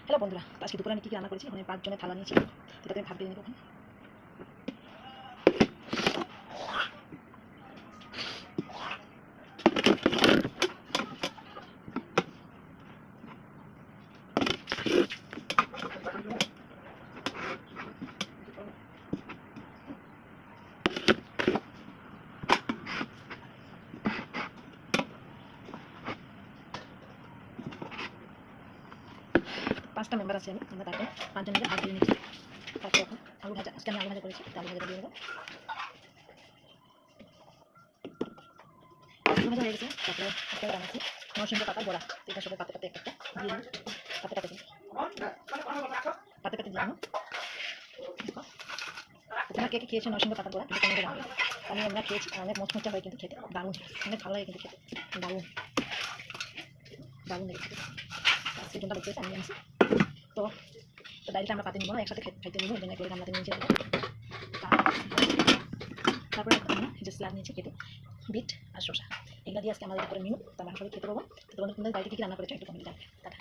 Hello বন্ধুরা, আজকে দুপুরে আমি কী রান্না করেছি? ওখানে 5 জনের থালা নিয়েছি, এটাতে আমি ভাত বেড়ে নেব। ওখানে পাঁচটা মেম্বার আছে, আমরা তারপরে 5 জনের ভাত বেড়ে নিচ্ছি। তারপরে এখন আলু ভাজা, আজকে আমি আলু ভাজা করেছি, আলু ভাজাটা দিয়ে দেবো। আলু ভাজা হয়ে গেছে। তারপরে একটা বানাচ্ছি নরসিংহ পাতা বড়া, এটার সাথে পাতে পাতে একটা দিয়ে দিই, পাতে পাতে দিয়ে দিলাম। তোমরা কে কে খেয়েছো নরসিংহ পাতা বড়া? কিন্তু কমেন্টে জানাবে। আমরা খেয়েছি, অনেক মচমচা হয় কিন্তু খেতে দারুণ, অনেক ভালো লাগে কিন্তু খেতে, দারুণ দারুণ লেগে খেতে। সেই জন্য বলতে আমি আনছি। তো ডাইরেক্ট আমরা পাতে নিব না, একসাথে খাইতে নিব, এই জন্য করে গামলাতে নিয়ে যাবো। তারপরে আমরা যে স্যালাড নিয়েছি কেটে, বিট আর শসা, এগুলো দিয়ে আজকে আমাদের করে মেনু। তো আমরা সবাই খেতে পাবো। তো তোমাদের বাড়িতে কী রান্না করেছো একটু কমেন্টে জানাবে। টাটা।